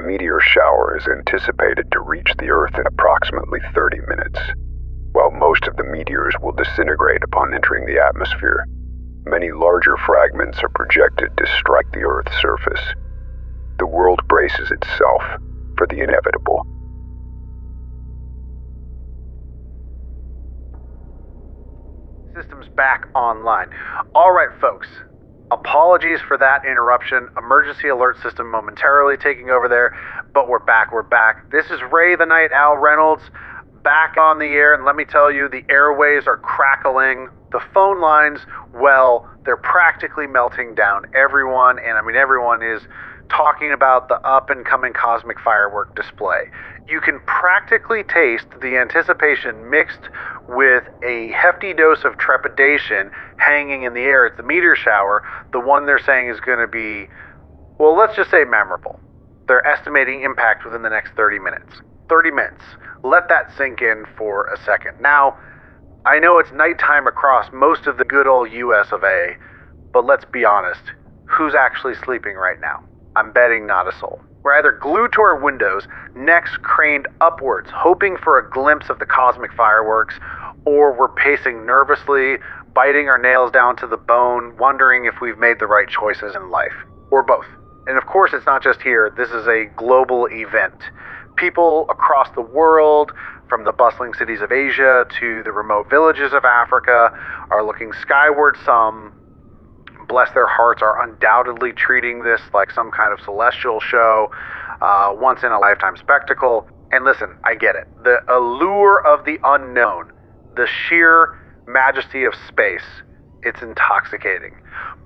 meteor shower is anticipated to reach the Earth in approximately 30 minutes. While most of the meteors will disintegrate upon entering the atmosphere, many larger fragments are projected to strike the Earth's surface. The world braces itself for the inevitable. Systems back online. All right, folks. Apologies for that interruption. Emergency alert system momentarily taking over there, but we're back. This is Ray the Night Owl Reynolds back on the air, and let me tell you, the airways are crackling. The phone lines, well, they're practically melting down. Everyone is talking about the up-and-coming cosmic firework display. You can practically taste the anticipation mixed with a hefty dose of trepidation hanging in the air. It's the meteor shower, the one they're saying is going to be, well, let's just say memorable. They're estimating impact within the next 30 minutes. 30 minutes. Let that sink in for a second. Now, I know it's nighttime across most of the good old US of A, but let's be honest, who's actually sleeping right now? I'm betting not a soul. We're either glued to our windows, necks craned upwards, hoping for a glimpse of the cosmic fireworks, or we're pacing nervously, biting our nails down to the bone, wondering if we've made the right choices in life, or both. And of course, it's not just here. This is a global event. People across the world, from the bustling cities of Asia to the remote villages of Africa, are looking skyward. Some, bless their hearts, are undoubtedly treating this like some kind of celestial show, once-in-a-lifetime spectacle. And listen, I get it. The allure of the unknown, the sheer majesty of space, it's intoxicating.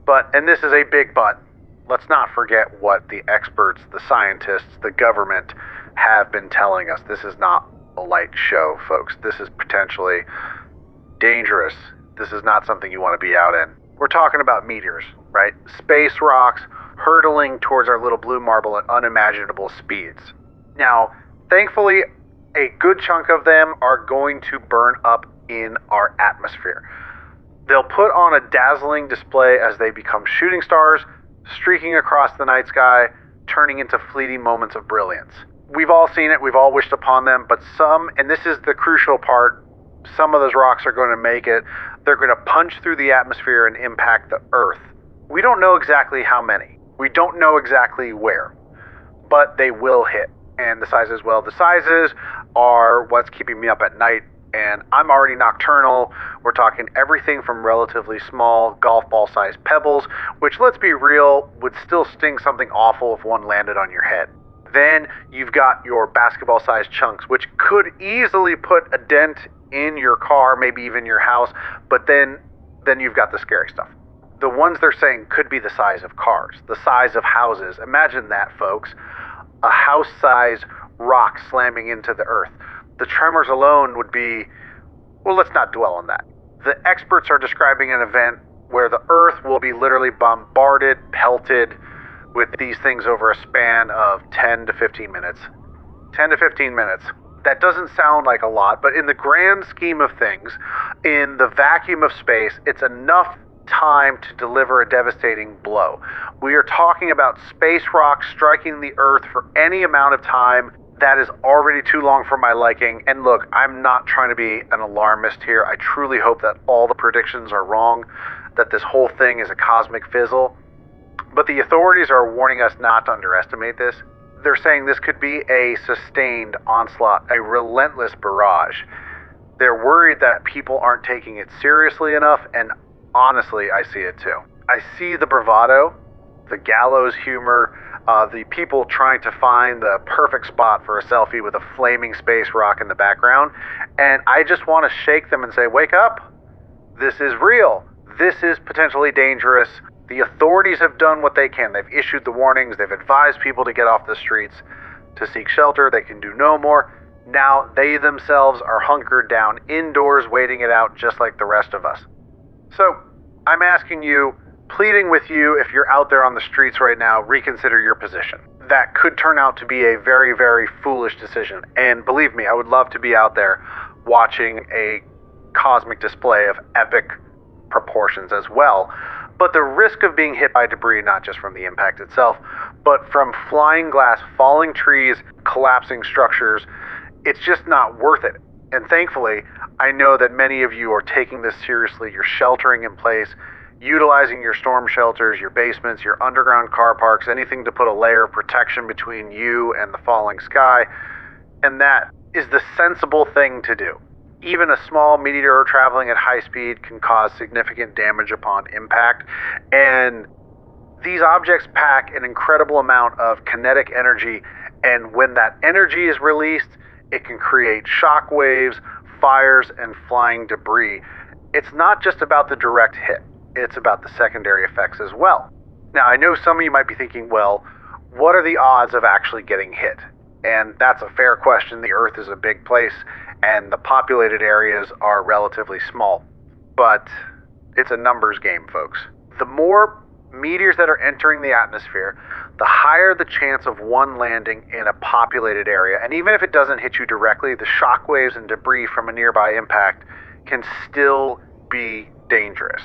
But, and this is a big but, let's not forget what the experts, the scientists, the government have been telling us. This is not a light show, folks. This is potentially dangerous. This is not something you want to be out in. We're talking about meteors, right? Space rocks hurtling towards our little blue marble at unimaginable speeds. Now, thankfully, a good chunk of them are going to burn up in our atmosphere. They'll put on a dazzling display as they become shooting stars, streaking across the night sky, turning into fleeting moments of brilliance. We've all seen it, we've all wished upon them, but some, and this is the crucial part, some of those rocks are going to make it. They're going to punch through the atmosphere and impact the Earth. We don't know exactly how many. We don't know exactly where, but they will hit. And the sizes, well, the sizes are what's keeping me up at night, and I'm already nocturnal. We're talking everything from relatively small golf ball sized pebbles, which, let's be real, would still sting something awful if one landed on your head. Then you've got your basketball sized chunks, which could easily put a dent in your car, maybe even your house, but then you've got the scary stuff. The ones they're saying could be the size of cars, the size of houses. Imagine that, folks. A house-sized rock slamming into the Earth. The tremors alone would be, well, let's not dwell on that. The experts are describing an event where the Earth will be literally bombarded, pelted with these things over a span of 10 to 15 minutes. 10 to 15 minutes. That doesn't sound like a lot, but in the grand scheme of things, in the vacuum of space, it's enough time to deliver a devastating blow. We are talking about space rocks striking the Earth for any amount of time. That is already too long for my liking. And look, I'm not trying to be an alarmist here. I truly hope that all the predictions are wrong, that this whole thing is a cosmic fizzle. But the authorities are warning us not to underestimate this. They're saying this could be a sustained onslaught, a relentless barrage. They're worried that people aren't taking it seriously enough, and honestly, I see it too. I see the bravado, the gallows humor, the people trying to find the perfect spot for a selfie with a flaming space rock in the background, and I just want to shake them and say, wake up. This is real. This is potentially dangerous. The authorities have done what they can. They've issued the warnings. They've advised people to get off the streets to seek shelter. They can do no more. Now they themselves are hunkered down indoors, waiting it out just like the rest of us. So I'm asking you, pleading with you, if you're out there on the streets right now, reconsider your position. That could turn out to be a very, very foolish decision. And believe me, I would love to be out there watching a cosmic display of epic proportions as well. But the risk of being hit by debris, not just from the impact itself, but from flying glass, falling trees, collapsing structures, it's just not worth it. And thankfully, I know that many of you are taking this seriously. You're sheltering in place, utilizing your storm shelters, your basements, your underground car parks, anything to put a layer of protection between you and the falling sky. And that is the sensible thing to do. Even a small meteor traveling at high speed can cause significant damage upon impact. And these objects pack an incredible amount of kinetic energy. And when that energy is released, it can create shock waves, fires, and flying debris. It's not just about the direct hit. It's about the secondary effects as well. Now, I know some of you might be thinking, well, what are the odds of actually getting hit? And that's a fair question. The Earth is a big place, and the populated areas are relatively small. But it's a numbers game, folks. The more meteors that are entering the atmosphere, the higher the chance of one landing in a populated area. And even if it doesn't hit you directly, the shock waves and debris from a nearby impact can still be dangerous.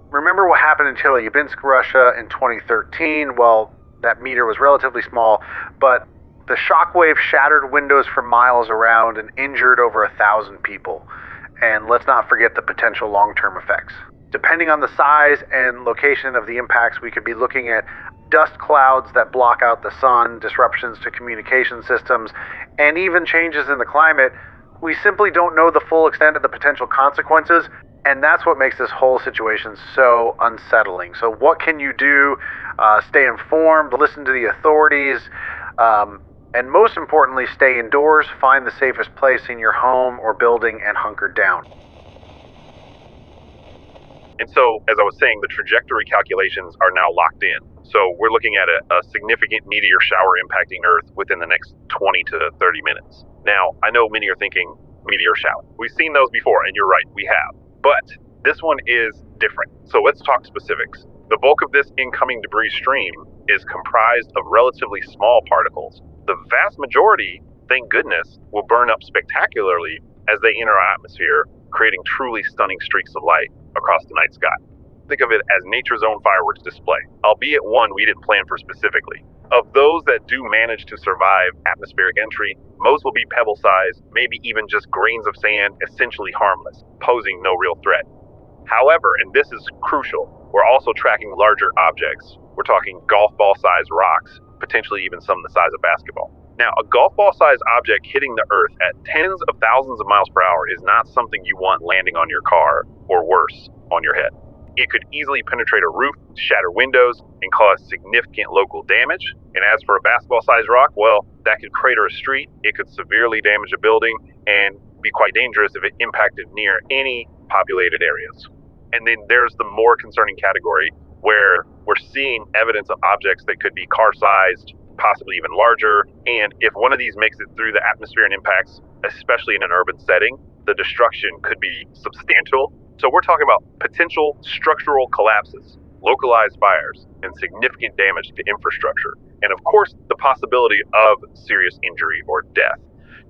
Remember what happened in Chelyabinsk, Russia in 2013? Well, that meteor was relatively small, but the shockwave shattered windows for miles around and injured over 1,000 people. And let's not forget the potential long-term effects. Depending on the size and location of the impacts, we could be looking at dust clouds that block out the sun, disruptions to communication systems, and even changes in the climate. We simply don't know the full extent of the potential consequences, and that's what makes this whole situation so unsettling. So what can you do? Stay informed, listen to the authorities, and most importantly, stay indoors, find the safest place in your home or building, and hunker down. And so, as I was saying, the trajectory calculations are now locked in. So we're looking at a significant meteor shower impacting Earth within the next 20 to 30 minutes. Now, I know many are thinking meteor shower. We've seen those before, and you're right, we have. But this one is different. So let's talk specifics. The bulk of this incoming debris stream is comprised of relatively small particles. The vast majority, thank goodness, will burn up spectacularly as they enter our atmosphere, creating truly stunning streaks of light across the night sky. Think of it as nature's own fireworks display, albeit one we didn't plan for specifically. Of those that do manage to survive atmospheric entry, most will be pebble-sized, maybe even just grains of sand, essentially harmless, posing no real threat. However, and this is crucial, we're also tracking larger objects. We're talking golf ball-sized rocks, potentially even some the size of basketball. Now, a golf ball-sized object hitting the Earth at tens of thousands of miles per hour is not something you want landing on your car, or worse, on your head. It could easily penetrate a roof, shatter windows, and cause significant local damage. And as for a basketball-sized rock, well, that could crater a street, it could severely damage a building, and be quite dangerous if it impacted near any populated areas. And then there's the more concerning category where we're seeing evidence of objects that could be car-sized, possibly even larger, and if one of these makes it through the atmosphere and impacts, especially in an urban setting, the destruction could be substantial. So we're talking about potential structural collapses, localized fires, and significant damage to infrastructure, and of course, the possibility of serious injury or death.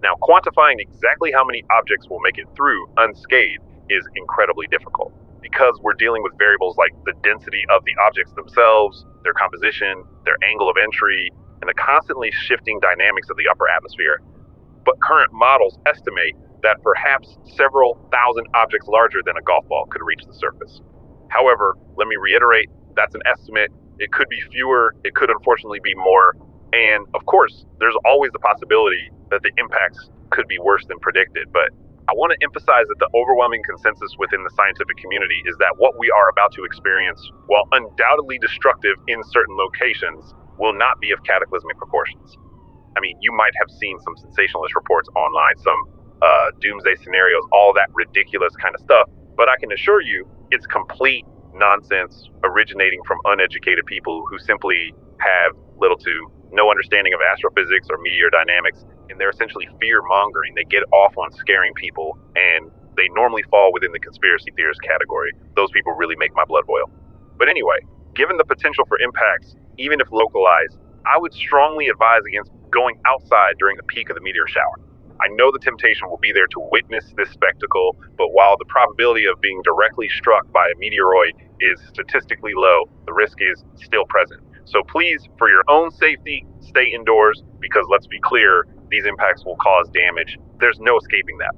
Now, quantifying exactly how many objects will make it through unscathed is incredibly difficult, because we're dealing with variables like the density of the objects themselves, their composition, their angle of entry, and the constantly shifting dynamics of the upper atmosphere. But current models estimate that perhaps several thousand objects larger than a golf ball could reach the surface. However, let me reiterate, that's an estimate. It could be fewer, it could unfortunately be more, and of course, there's always the possibility that the impacts could be worse than predicted, but I want to emphasize that the overwhelming consensus within the scientific community is that what we are about to experience, while undoubtedly destructive in certain locations, will not be of cataclysmic proportions. I mean, you might have seen some sensationalist reports online, some doomsday scenarios, all that ridiculous kind of stuff, but I can assure you it's complete nonsense originating from uneducated people who simply have little to no understanding of astrophysics or meteor dynamics, and they're essentially fear-mongering. They get off on scaring people, and they normally fall within the conspiracy theorist category. Those people really make my blood boil. But anyway, given the potential for impacts, even if localized, I would strongly advise against going outside during the peak of the meteor shower. I know the temptation will be there to witness this spectacle, but while the probability of being directly struck by a meteoroid is statistically low, the risk is still present. So please, for your own safety, stay indoors, because let's be clear, these impacts will cause damage. There's no escaping that.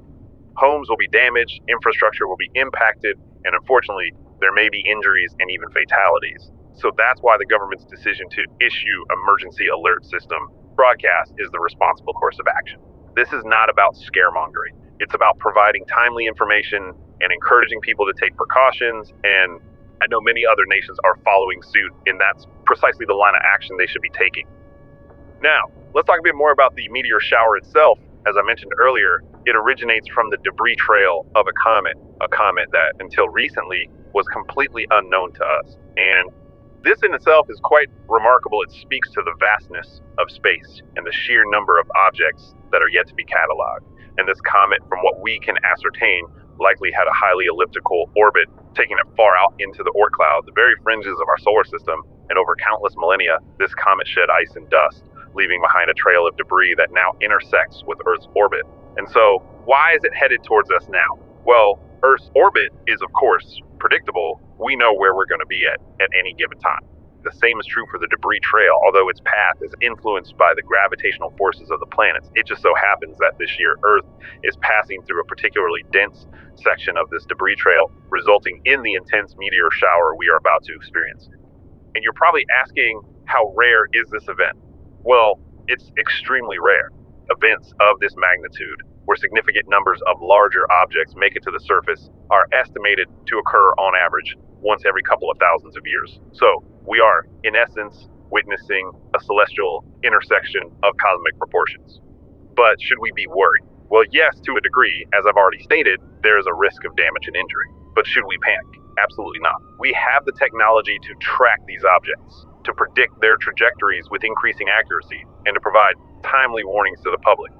Homes will be damaged, infrastructure will be impacted, and unfortunately, there may be injuries and even fatalities. So that's why the government's decision to issue emergency alert system broadcast is the responsible course of action. This is not about scaremongering. It's about providing timely information and encouraging people to take precautions, and I know many other nations are following suit, and that's precisely the line of action they should be taking. Now, let's talk a bit more about the meteor shower itself. As I mentioned earlier, it originates from the debris trail of a comet that until recently was completely unknown to us. And this in itself is quite remarkable. It speaks to the vastness of space and the sheer number of objects that are yet to be cataloged. And this comet, from what we can ascertain, likely had a highly elliptical orbit, taking it far out into the Oort cloud, the very fringes of our solar system, and over countless millennia, this comet shed ice and dust, leaving behind a trail of debris that now intersects with Earth's orbit. And so, why is it headed towards us now? Well, Earth's orbit is, of course, predictable. We know where we're going to be at any given time. The same is true for the debris trail, although its path is influenced by the gravitational forces of the planets. It just so happens that this year Earth is passing through a particularly dense section of this debris trail, resulting in the intense meteor shower we are about to experience. And you're probably asking, how rare is this event? Well, it's extremely rare. Events of this magnitude, where significant numbers of larger objects make it to the surface, are estimated to occur on average once every couple of thousands of years. So we are, in essence, witnessing a celestial intersection of cosmic proportions. But should we be worried? Well, yes, to a degree. As I've already stated, there is a risk of damage and injury. But should we panic? Absolutely not. We have the technology to track these objects, to predict their trajectories with increasing accuracy, and to provide timely warnings to the public.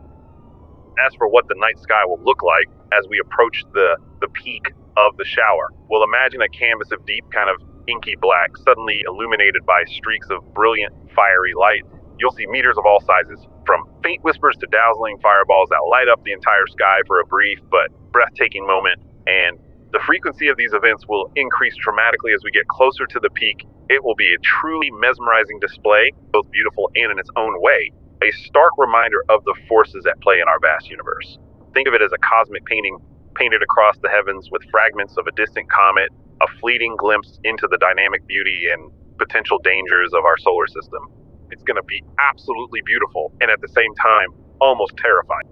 As for what the night sky will look like as we approach the peak of the shower, well, imagine a canvas of deep kind of inky black suddenly illuminated by streaks of brilliant fiery light. You'll see meteors of all sizes, from faint whispers to dazzling fireballs that light up the entire sky for a brief but breathtaking moment, and the frequency of these events will increase dramatically as we get closer to the peak. It will be a truly mesmerizing display, both beautiful and in its own way, a stark reminder of the forces at play in our vast universe. Think of it as a cosmic painting painted across the heavens with fragments of a distant comet, a fleeting glimpse into the dynamic beauty and potential dangers of our solar system. It's going to be absolutely beautiful and at the same time, almost terrifying.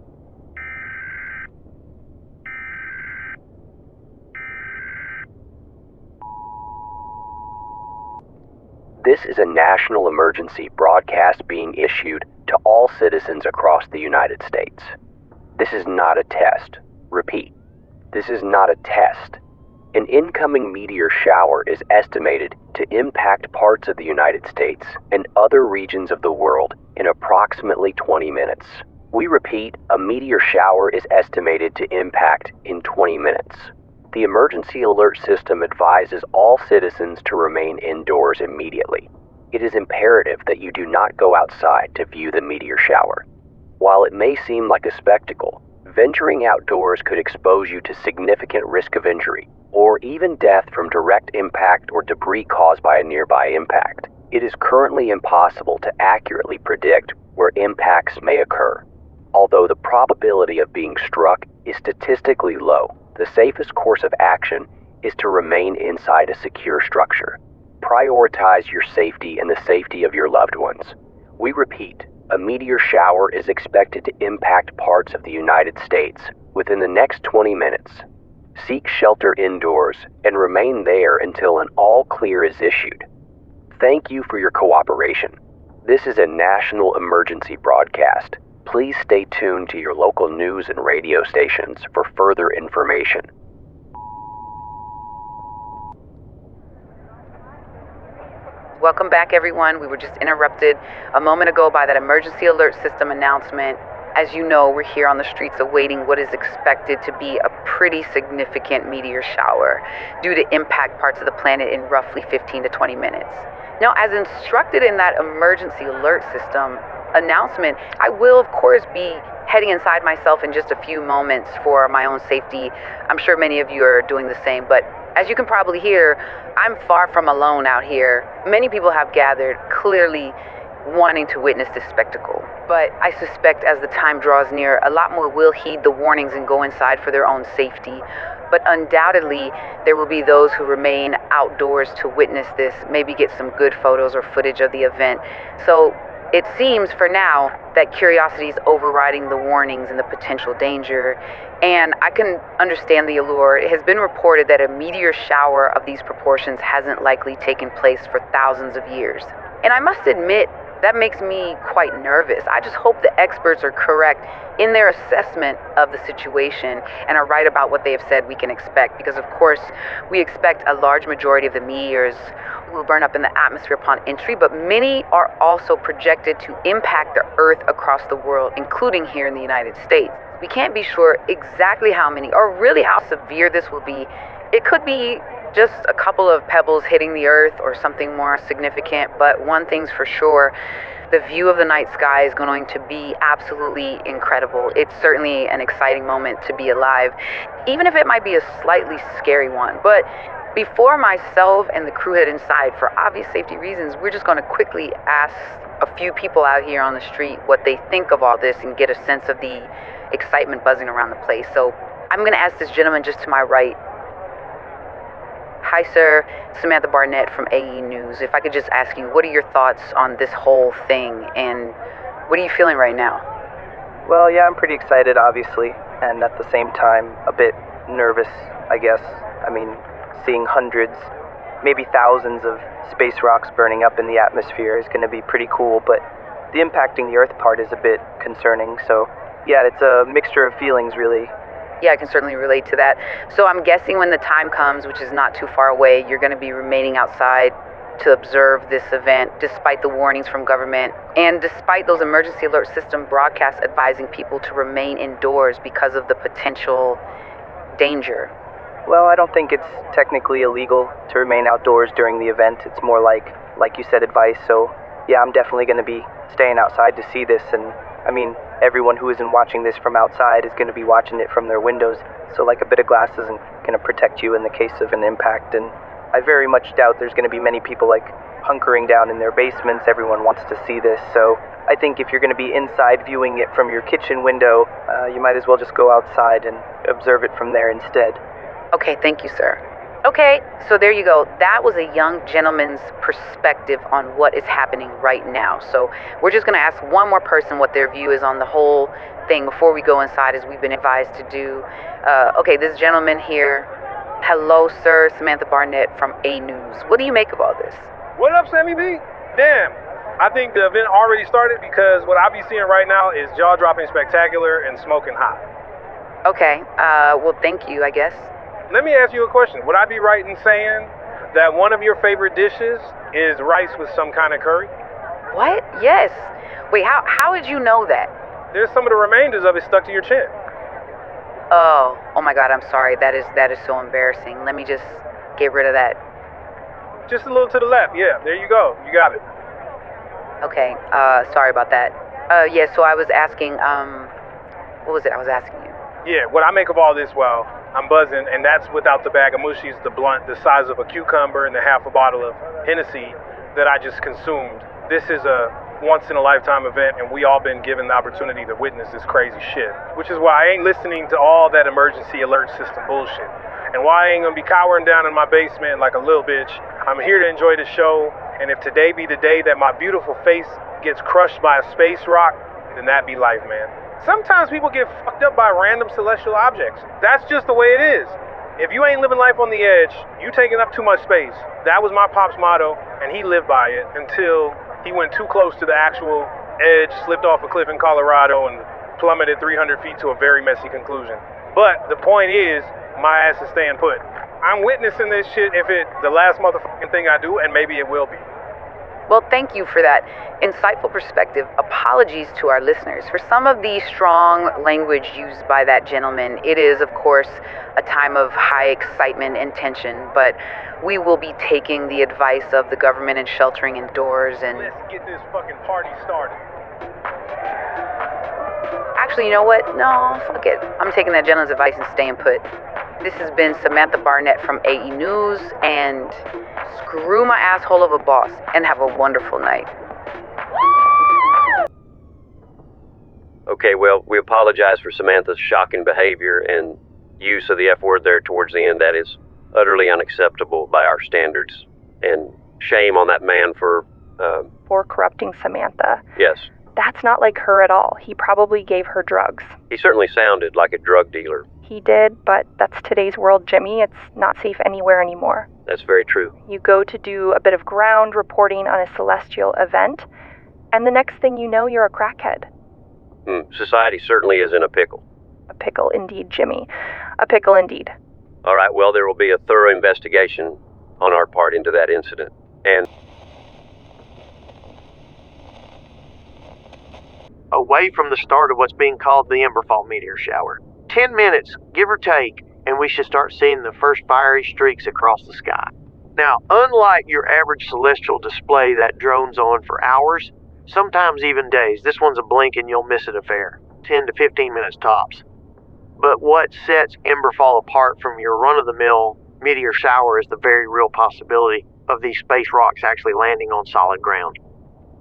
This is a national emergency broadcast being issued to all citizens across the United States. This is not a test. Repeat, this is not a test. An incoming meteor shower is estimated to impact parts of the United States and other regions of the world in approximately 20 minutes. We repeat, a meteor shower is estimated to impact in 20 minutes. The emergency alert system advises all citizens to remain indoors immediately. It is imperative that you do not go outside to view the meteor shower. While it may seem like a spectacle, venturing outdoors could expose you to significant risk of injury, or even death from direct impact or debris caused by a nearby impact. It is currently impossible to accurately predict where impacts may occur. Although the probability of being struck is statistically low, the safest course of action is to remain inside a secure structure. Prioritize your safety and the safety of your loved ones. We repeat, a meteor shower is expected to impact parts of the United States within the next 20 minutes. Seek shelter indoors and remain there until an all clear is issued. Thank you for your cooperation. This is a national emergency broadcast. Please stay tuned to your local news and radio stations for further information. Welcome back, everyone. We were just interrupted a moment ago by that emergency alert system announcement. As you know, we're here on the streets awaiting what is expected to be a pretty significant meteor shower due to impact parts of the planet in roughly 15 to 20 minutes. Now, as instructed in that emergency alert system announcement, I will, of course, be heading inside myself in just a few moments for my own safety. I'm sure many of you are doing the same, but as you can probably hear, I'm far from alone out here. Many people have gathered, clearly wanting to witness this spectacle. But I suspect as the time draws near, a lot more will heed the warnings and go inside for their own safety. But undoubtedly, there will be those who remain outdoors to witness this, maybe get some good photos or footage of the event. So it seems for now that curiosity is overriding the warnings and the potential danger. And I can understand the allure. It has been reported that a meteor shower of these proportions hasn't likely taken place for thousands of years. And I must admit, that makes me quite nervous. I just hope the experts are correct in their assessment of the situation and are right about what they have said we can expect. Because of course, we expect a large majority of the meteors will burn up in the atmosphere upon entry, but many are also projected to impact the Earth across the world, including here in the United States. We can't be sure exactly how many or really how severe this will be. It could be just a couple of pebbles hitting the Earth or something more significant, but one thing's for sure, the view of the night sky is going to be absolutely incredible. It's certainly an exciting moment to be alive, even if it might be a slightly scary one. But before myself and the crew head inside, for obvious safety reasons, we're just going to quickly ask a few people out here on the street what they think of all this and get a sense of the excitement buzzing around the place. So I'm going to ask this gentleman just to my right. Hi, sir. Samantha Barnett from AE News. If I could just ask you, what are your thoughts on this whole thing, and what are you feeling right now? Well, yeah, I'm pretty excited, obviously, and at the same time, a bit nervous, I guess. I mean, seeing hundreds, maybe thousands of space rocks burning up in the atmosphere is going to be pretty cool, but the impacting the Earth part is a bit concerning, so yeah, it's a mixture of feelings, really. Yeah, I can certainly relate to that. So I'm guessing when the time comes, which is not too far away, you're going to be remaining outside to observe this event, despite the warnings from government, and despite those emergency alert system broadcasts advising people to remain indoors because of the potential danger. Well, I don't think it's technically illegal to remain outdoors during the event. It's more like you said, advice. So yeah, I'm definitely going to be staying outside to see this, and I mean, everyone who isn't watching this from outside is going to be watching it from their windows, so like a bit of glass isn't going to protect you in the case of an impact, and I very much doubt there's going to be many people like hunkering down in their basements. Everyone wants to see this, so I think if you're going to be inside viewing it from your kitchen window, you might as well just go outside and observe it from there instead. Okay, thank you, sir. Okay, so there you go. That was a young gentleman's perspective on what is happening right now. So we're just going to ask one more person what their view is on the whole thing before we go inside, as we've been advised to do. Okay, this gentleman here. Hello, sir. Samantha Barnett from A News. What do you make of all this? What up, Sammy B? Damn. I think the event already started, because what I be seeing right now is jaw-dropping spectacular and smoking hot. Okay, well, thank you, I guess. Let me ask you a question. Would I be right in saying that one of your favorite dishes is rice with some kind of curry? What? Yes. Wait, how did you know that? There's some of the remainders of it stuck to your chin. Oh my God, I'm sorry. That is so embarrassing. Let me just get rid of that. Just a little to the left. Yeah, there you go. You got it. Okay, sorry about that. Yeah, so I was asking, what was it I was asking you? Yeah, what I make of all this, well, I'm buzzing, and that's without the bag of mushies, the blunt, the size of a cucumber, and the half a bottle of Hennessy that I just consumed. This is a once-in-a-lifetime event, and we all been given the opportunity to witness this crazy shit, which is why I ain't listening to all that emergency alert system bullshit, and why I ain't gonna be cowering down in my basement like a little bitch. I'm here to enjoy the show, and if today be the day that my beautiful face gets crushed by a space rock, then that be life, man. Sometimes people get fucked up by random celestial objects. That's just the way it is. If you ain't living life on the edge, you taking up too much space. That was my pop's motto, and he lived by it until he went too close to the actual edge, slipped off a cliff in Colorado, and plummeted 300 feet to a very messy conclusion. But the point is, my ass is staying put. I'm witnessing this shit if it's the last motherfucking thing I do, and maybe it will be. Well, thank you for that insightful perspective. Apologies to our listeners for some of the strong language used by that gentleman. It is, of course, a time of high excitement and tension, but we will be taking the advice of the government and sheltering indoors and... Let's get this fucking party started. Actually, you know what? No, fuck it. I'm taking that gentleman's advice and staying put. This has been Samantha Barnett from AE News, and screw my asshole of a boss, and have a wonderful night. Okay, well, we apologize for Samantha's shocking behavior and use of the F word there towards the end. That is utterly unacceptable by our standards. And shame on that man for corrupting Samantha. Yes. That's not like her at all. He probably gave her drugs. He certainly sounded like a drug dealer. He did, but that's today's world, Jimmy. It's not safe anywhere anymore. That's very true. You go to do a bit of ground reporting on a celestial event, and the next thing you know, you're a crackhead. Society certainly is in a pickle. A pickle indeed, Jimmy. A pickle indeed. All right, well, there will be a thorough investigation on our part into that incident. And away from the start of what's being called the emberfall meteor shower. 10 minutes, give or take, and we should start seeing the first fiery streaks across the sky. Now, unlike your average celestial display that drones on for hours, sometimes even days, this one's a blink and you'll miss it affair. 10 to 15 minutes tops. But what sets emberfall apart from your run-of-the-mill meteor shower is the very real possibility of these space rocks actually landing on solid ground.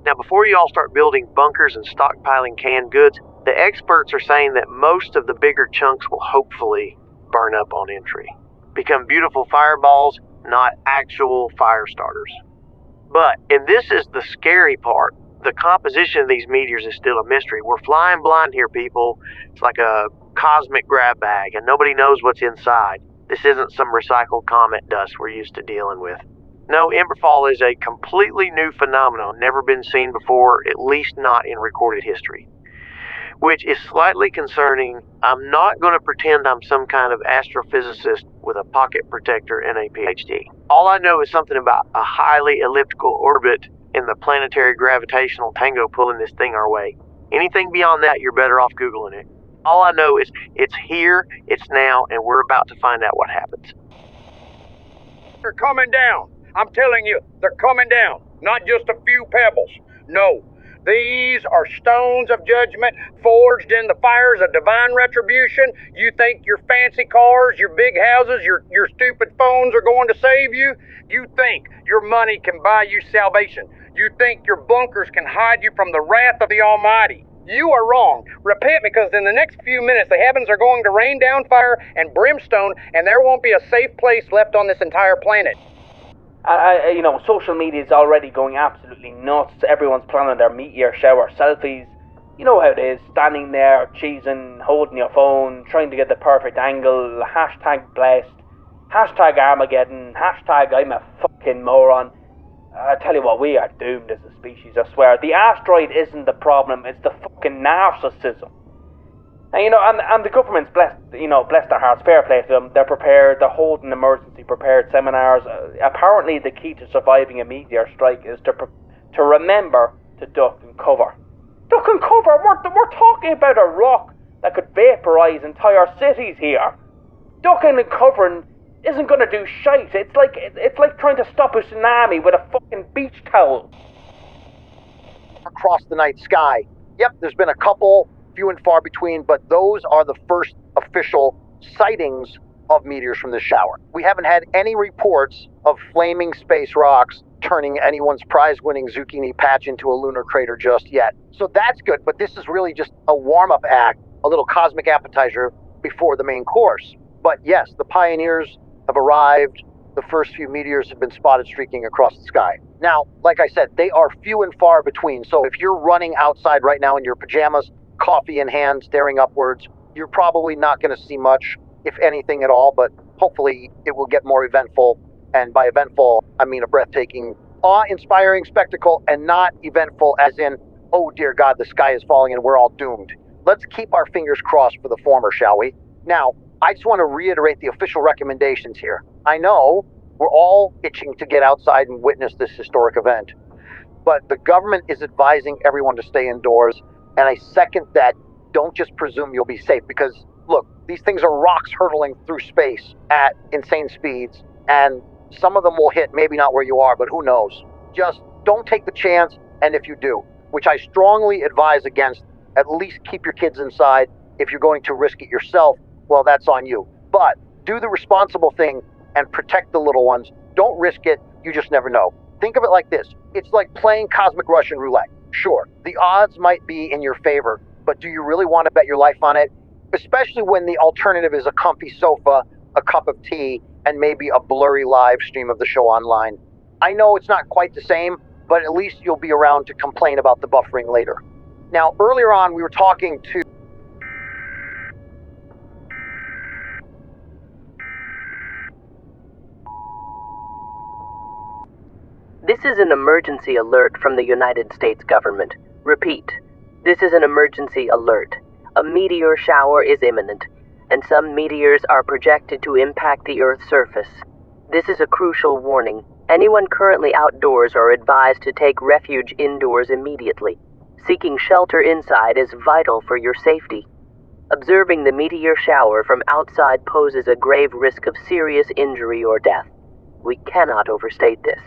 Now, before you all start building bunkers and stockpiling canned goods, the experts are saying that most of the bigger chunks will hopefully burn up on entry. Become beautiful fireballs, not actual fire starters. But, and this is the scary part, the composition of these meteors is still a mystery. We're flying blind here, people. It's like a cosmic grab bag, and nobody knows what's inside. This isn't some recycled comet dust we're used to dealing with. No, emberfall is a completely new phenomenon, never been seen before, at least not in recorded history. Which is slightly concerning. I'm not going to pretend I'm some kind of astrophysicist with a pocket protector and a PhD. All I know is something about a highly elliptical orbit and the planetary gravitational tango pulling this thing our way. Anything beyond that, you're better off Googling it. All I know is it's here, it's now, and we're about to find out what happens. They're coming down. I'm telling you, they're coming down. Not just a few pebbles. No. These are stones of judgment forged in the fires of divine retribution. You think your fancy cars, your big houses, your stupid phones are going to save you? You think your money can buy you salvation? You think your bunkers can hide you from the wrath of the Almighty? You are wrong. Repent, because in the next few minutes the heavens are going to rain down fire and brimstone, and there won't be a safe place left on this entire planet. Social media is already going absolutely nuts. Everyone's planning their meteor shower selfies. You know how it is, standing there, cheesing, holding your phone, trying to get the perfect angle, hashtag blessed, hashtag Armageddon, hashtag I'm a fucking moron. I tell you what, we are doomed as a species, I swear. The asteroid isn't the problem, it's the fucking narcissism. And the government's bless their hearts, fair play to them. They're prepared, they're holding emergency prepared seminars. Apparently the key to surviving a meteor strike is to remember to duck and cover. Duck and cover? We're talking about a rock that could vaporize entire cities here. Ducking and covering isn't going to do shite. It's like trying to stop a tsunami with a fucking beach towel. Across the night sky. Yep, there's been a couple, few and far between, but those are the first official sightings of meteors from the shower. We haven't had any reports of flaming space rocks turning anyone's prize-winning zucchini patch into a lunar crater just yet. So that's good, but this is really just a warm-up act, a little cosmic appetizer before the main course. But yes, the pioneers have arrived. The first few meteors have been spotted streaking across the sky. Now, like I said, they are few and far between, so if you're running outside right now in your pajamas, coffee in hand, staring upwards, you're probably not going to see much, if anything at all, but hopefully it will get more eventful. And by eventful, I mean a breathtaking, awe-inspiring spectacle, and not eventful as in, oh dear God, the sky is falling and we're all doomed. Let's keep our fingers crossed for the former, shall we? Now, I just want to reiterate the official recommendations here. I know we're all itching to get outside and witness this historic event, but the government is advising everyone to stay indoors, and I second that. Don't just presume you'll be safe, because look, these things are rocks hurtling through space at insane speeds, and some of them will hit, maybe not where you are, but who knows. Just don't take the chance, and if you do, which I strongly advise against, at least keep your kids inside. If you're going to risk it yourself, well, that's on you. But do the responsible thing and protect the little ones. Don't risk it. You just never know. Think of it like this. It's like playing cosmic Russian roulette. Sure, the odds might be in your favor, but do you really want to bet your life on it? Especially when the alternative is a comfy sofa, a cup of tea, and maybe a blurry live stream of the show online. I know it's not quite the same, but at least you'll be around to complain about the buffering later. Now, earlier on, we were talking to... This is an emergency alert from the United States government. Repeat, this is an emergency alert. A meteor shower is imminent, and some meteors are projected to impact the Earth's surface. This is a crucial warning. Anyone currently outdoors are advised to take refuge indoors immediately. Seeking shelter inside is vital for your safety. Observing the meteor shower from outside poses a grave risk of serious injury or death. We cannot overstate this.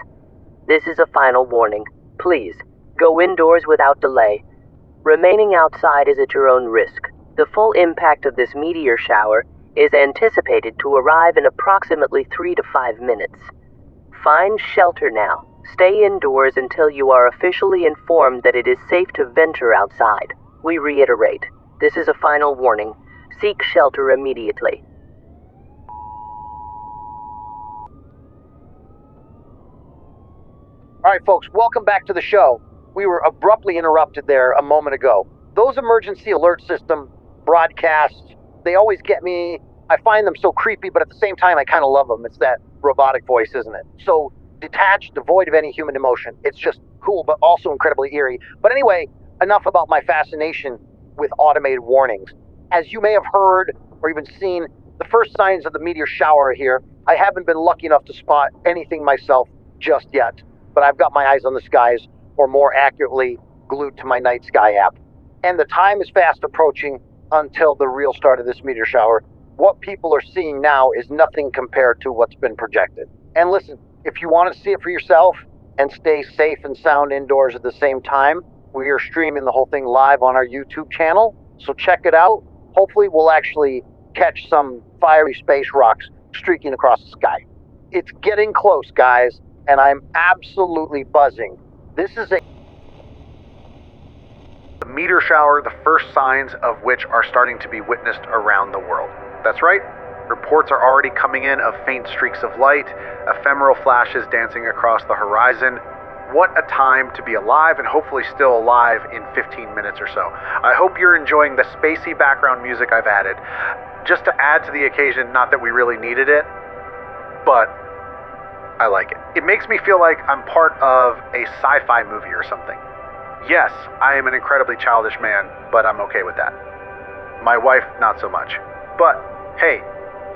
This is a final warning. Please, go indoors without delay. Remaining outside is at your own risk. The full impact of this meteor shower is anticipated to arrive in approximately 3 to 5 minutes. Find shelter now. Stay indoors until you are officially informed that it is safe to venture outside. We reiterate, this is a final warning. Seek shelter immediately. All right, folks, welcome back to the show. We were abruptly interrupted there a moment ago. Those emergency alert system broadcasts, they always get me. I find them so creepy, but at the same time, I kind of love them. It's that robotic voice, isn't it? So detached, devoid of any human emotion. It's just cool, but also incredibly eerie. But anyway, enough about my fascination with automated warnings. As you may have heard or even seen, the first signs of the meteor shower are here. I haven't been lucky enough to spot anything myself just yet, but I've got my eyes on the skies, or more accurately, glued to my night sky app. And the time is fast approaching until the real start of this meteor shower. What people are seeing now is nothing compared to what's been projected. And listen, if you want to see it for yourself and stay safe and sound indoors at the same time, we are streaming the whole thing live on our YouTube channel, so check it out. Hopefully we'll actually catch some fiery space rocks streaking across the sky. It's getting close, guys, and I'm absolutely buzzing. This is the meteor shower, the first signs of which are starting to be witnessed around the world. That's right. Reports are already coming in of faint streaks of light, ephemeral flashes dancing across the horizon. What a time to be alive, and hopefully still alive in 15 minutes or so. I hope you're enjoying the spacey background music I've added. Just to add to the occasion, not that we really needed it, but I like it. It makes me feel like I'm part of a sci-fi movie or something. Yes, I am an incredibly childish man, but I'm okay with that. My wife, not so much. But, hey,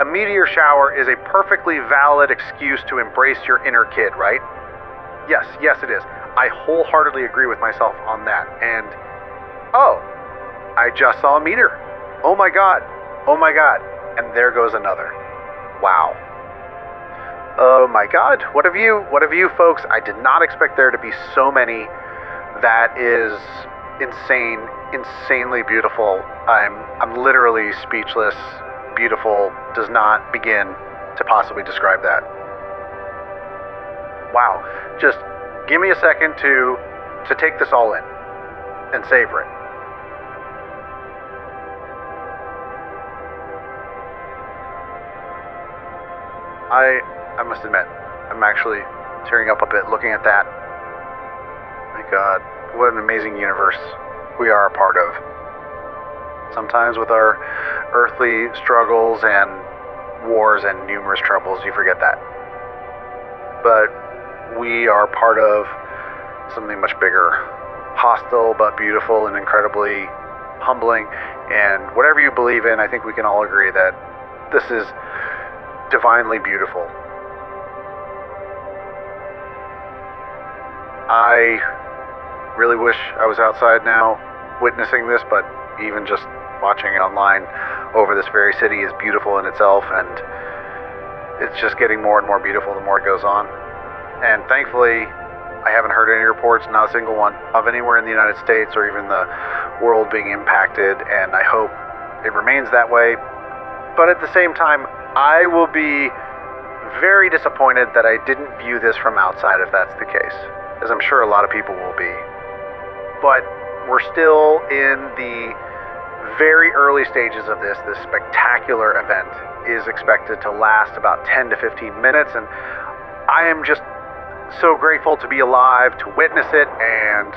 a meteor shower is a perfectly valid excuse to embrace your inner kid, right? Yes, it is. I wholeheartedly agree with myself on that. And, oh, I just saw a meteor. Oh my god. And there goes another. Wow. Oh my god, what have you folks? I did not expect there to be so many. That is insanely beautiful. I'm literally speechless. Beautiful does not begin to possibly describe that. Wow, just give me a second to take this all in and savor it. I must admit, I'm actually tearing up a bit looking at that. My god, what an amazing universe we are a part of. Sometimes with our earthly struggles and wars and numerous troubles, you forget that. But we are part of something much bigger. Hostile but beautiful and incredibly humbling. And whatever you believe in, I think we can all agree that this is divinely beautiful. I really wish I was outside now witnessing this, but even just watching it online over this very city is beautiful in itself, and it's just getting more and more beautiful the more it goes on. And thankfully, I haven't heard any reports, not a single one, of anywhere in the United States or even the world being impacted, and I hope it remains that way. But at the same time, I will be very disappointed that I didn't view this from outside if that's the case, as I'm sure a lot of people will be. But we're still in the very early stages of this. This spectacular event is expected to last about 10 to 15 minutes, and I am just so grateful to be alive, to witness it, and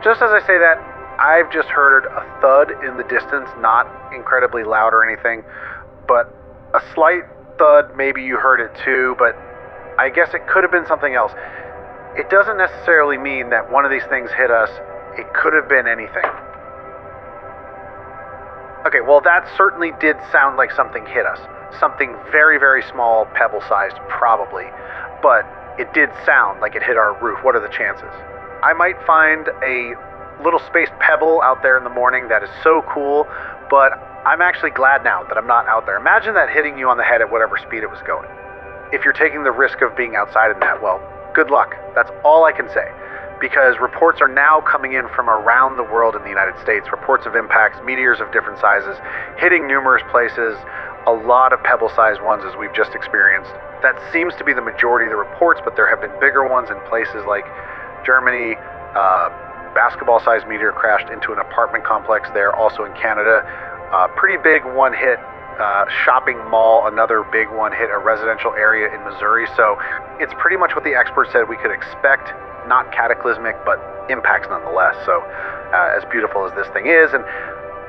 just as I say that, I've just heard a thud in the distance, not incredibly loud or anything, but a slight thud. Maybe you heard it too, but I guess it could have been something else. It doesn't necessarily mean that one of these things hit us. It could have been anything. Okay, well, that certainly did sound like something hit us. Something very, very small, pebble-sized, probably. But it did sound like it hit our roof. What are the chances? I might find a little spaced pebble out there in the morning that is so cool, but I'm actually glad now that I'm not out there. Imagine that hitting you on the head at whatever speed it was going. If you're taking the risk of being outside in that, well, good luck. That's all I can say. Because reports are now coming in from around the world in the United States. Reports of impacts, meteors of different sizes, hitting numerous places, a lot of pebble-sized ones as we've just experienced. That seems to be the majority of the reports, but there have been bigger ones in places like Germany. Basketball-sized meteor crashed into an apartment complex there, also in Canada. Pretty big one hit shopping mall, another big one hit a residential area in Missouri. So it's pretty much what the experts said we could expect. Not cataclysmic, but impacts nonetheless. So as beautiful as this thing is, and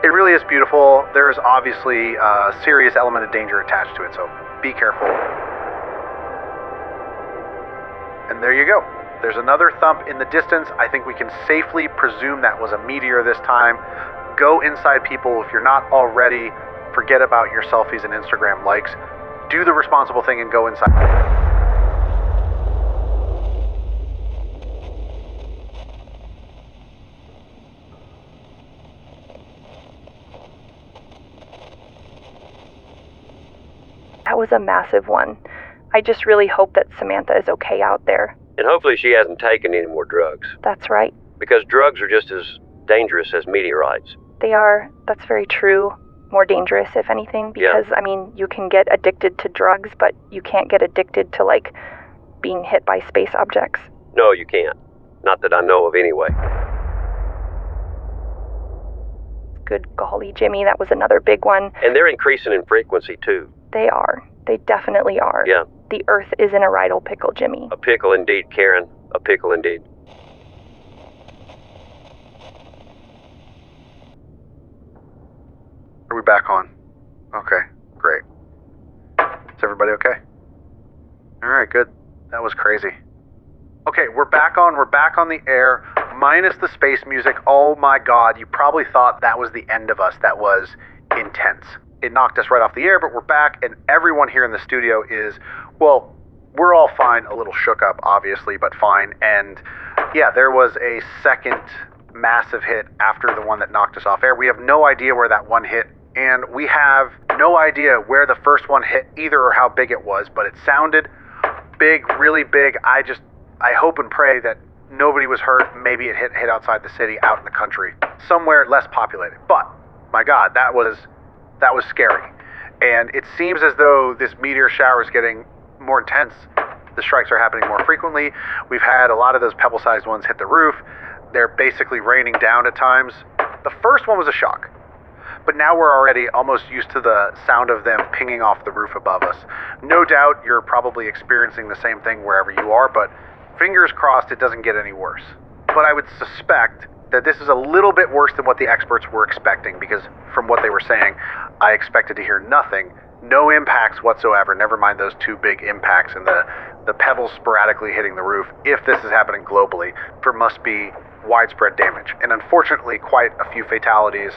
it really is beautiful, there is obviously a serious element of danger attached to it, so be careful. And there you go. There's another thump in the distance. I think we can safely presume that was a meteor this time. Go inside, people. If you're not already, forget about your selfies and Instagram likes. Do the responsible thing and go inside. That was a massive one. I just really hope that Samantha is okay out there. And hopefully she hasn't taken any more drugs. That's right. Because drugs are just as dangerous as meteorites. They are. That's very true. More dangerous, if anything, because, yeah. I mean, you can get addicted to drugs, but you can't get addicted to, like, being hit by space objects. No, you can't. Not that I know of anyway. Good golly, Jimmy, that was another big one. And they're increasing in frequency, too. They are. They definitely are. Yeah. The Earth is in a right old pickle, Jimmy. A pickle indeed, Karen. A pickle indeed. Are we back on? Okay, great. Is everybody okay? Alright, good. That was crazy. Okay, we're back on the air, minus the space music. Oh my god, you probably thought that was the end of us. That was intense. It knocked us right off the air, but we're back, and everyone here in the studio is, well, we're all fine, a little shook up, obviously, but fine. And yeah, there was a second massive hit after the one that knocked us off air. We have no idea where that one hit, and we have no idea where the first one hit either or how big it was, but it sounded big, really big. I hope and pray that nobody was hurt. Maybe it hit outside the city, out in the country, somewhere less populated. But my god, that was scary. And it seems as though this meteor shower is getting more intense. The strikes are happening more frequently. We've had a lot of those pebble-sized ones hit the roof. They're basically raining down at times. The first one was a shock, but now we're already almost used to the sound of them pinging off the roof above us. No doubt you're probably experiencing the same thing wherever you are, but fingers crossed it doesn't get any worse. But I would suspect that this is a little bit worse than what the experts were expecting, because from what they were saying, I expected to hear nothing, no impacts whatsoever, never mind those two big impacts and the pebbles sporadically hitting the roof. If this is happening globally, there must be widespread damage. And unfortunately, quite a few fatalities.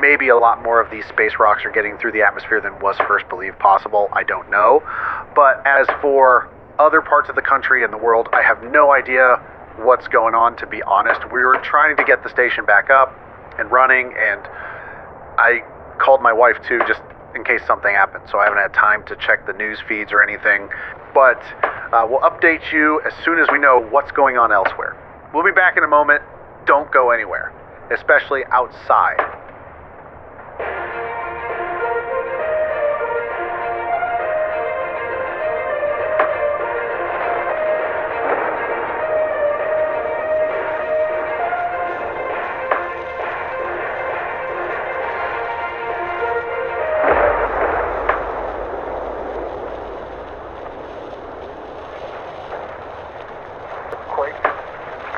Maybe a lot more of these space rocks are getting through the atmosphere than was first believed possible. I don't know. But as for other parts of the country and the world, I have no idea what's going on, to be honest. We were trying to get the station back up and running, and I called my wife too, just in case something happened, so I haven't had time to check the news feeds or anything. But we'll update you as soon as we know what's going on elsewhere. We'll be back in a moment. Don't go anywhere. especially outside.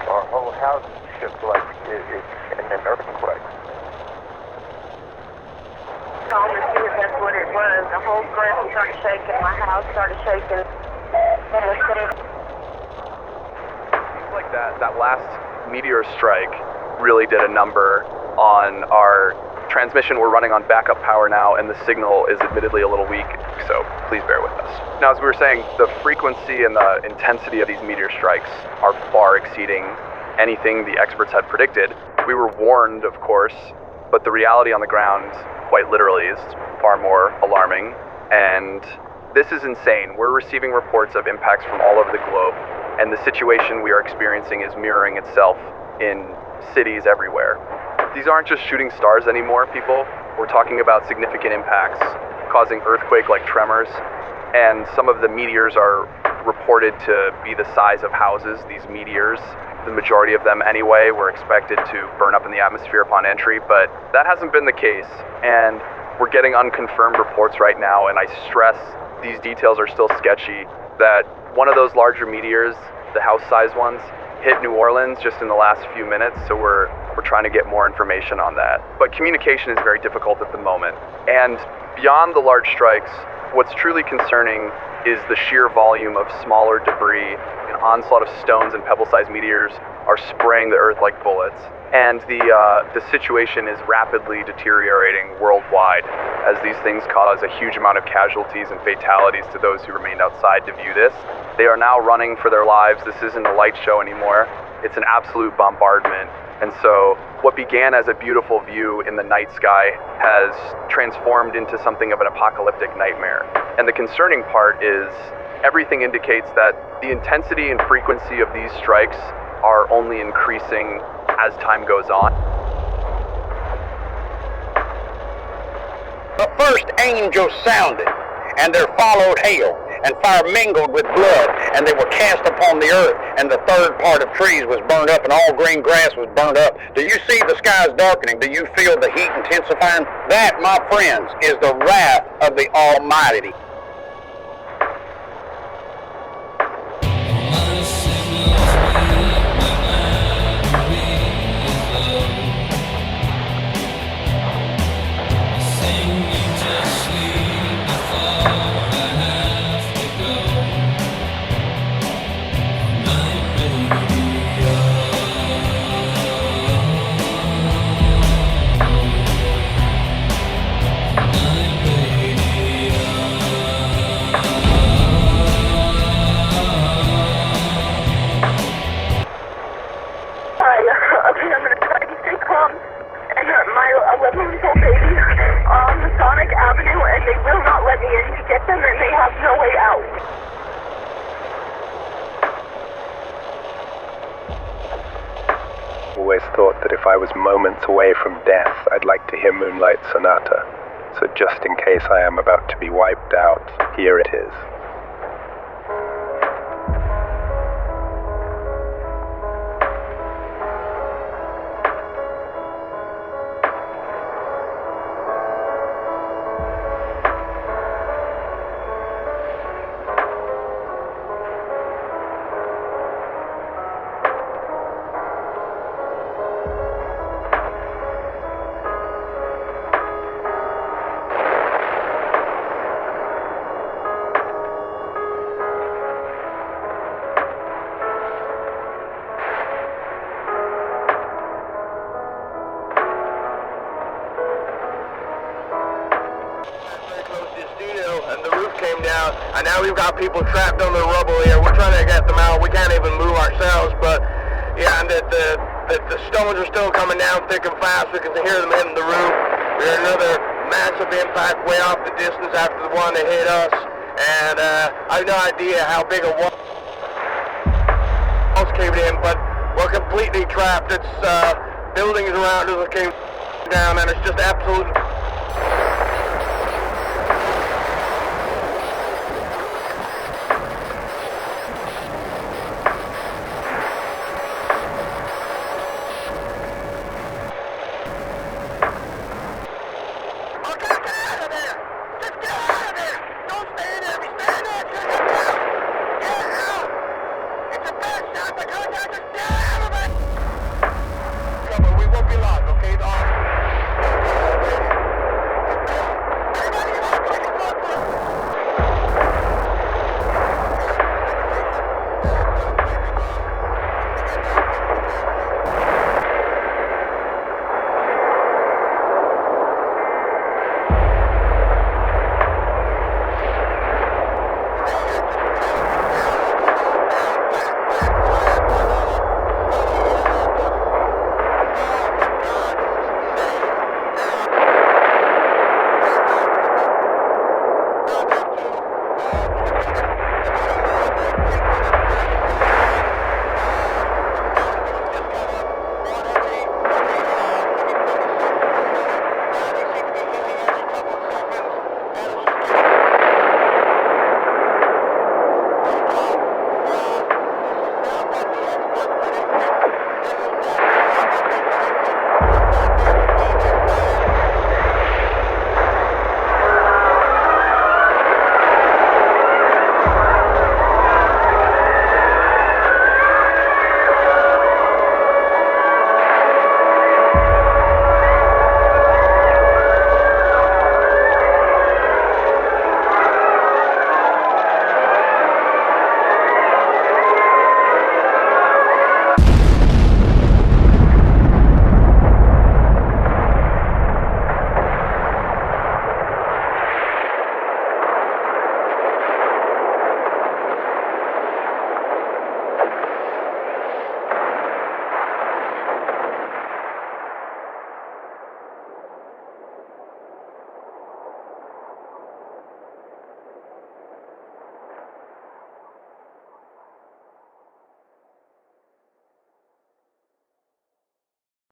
Our whole house shook like it's in an earthquake. That's what it was. The whole ground started shaking. My house started shaking. Seems like that last meteor strike really did a number on our transmission. We're running on backup power now, and the signal is admittedly a little weak, so please bear with us. Now, as we were saying, the frequency and the intensity of these meteor strikes are far exceeding anything the experts had predicted. We were warned, of course, but the reality on the ground, quite literally, is far more alarming, and this is insane. We're receiving reports of impacts from all over the globe, and the situation we are experiencing is mirroring itself in cities everywhere. These aren't just shooting stars anymore, people. We're talking about significant impacts causing earthquake-like tremors, and some of the meteors are reported to be the size of houses. These meteors, the majority of them anyway, were expected to burn up in the atmosphere upon entry, but that hasn't been the case, and we're getting unconfirmed reports right now, and I stress these details are still sketchy, that one of those larger meteors, the house-sized ones, hit New Orleans just in the last few minutes, so we're trying to get more information on that. But communication is very difficult at the moment. And beyond the large strikes, what's truly concerning is the sheer volume of smaller debris. An onslaught of stones and pebble-sized meteors are spraying the earth like bullets. And the situation is rapidly deteriorating worldwide as these things cause a huge amount of casualties and fatalities to those who remained outside to view this. They are now running for their lives. This isn't a light show anymore. It's an absolute bombardment. And so what began as a beautiful view in the night sky has transformed into something of an apocalyptic nightmare. And the concerning part is everything indicates that the intensity and frequency of these strikes are only increasing as time goes on. The first angel sounded, and there followed hail, and fire mingled with blood, and they were cast upon the earth, and the third part of trees was burned up, and all green grass was burned up. Do you see the skies darkening? Do you feel the heat intensifying? That, my friends, is the wrath of the Almighty. Always thought that if I was moments away from death, I'd like to hear Moonlight Sonata. So just in case I am about to be wiped out, here it is. And now we've got people trapped under the rubble here. We're trying to get them out. We can't even move ourselves, but yeah, and the stones are still coming down thick and fast. We can hear them hitting the roof. We heard another massive impact way off the distance after the one that hit us, and I have no idea how big a wall caved in, but we're completely trapped. It's buildings around us came down, and it's just absolutely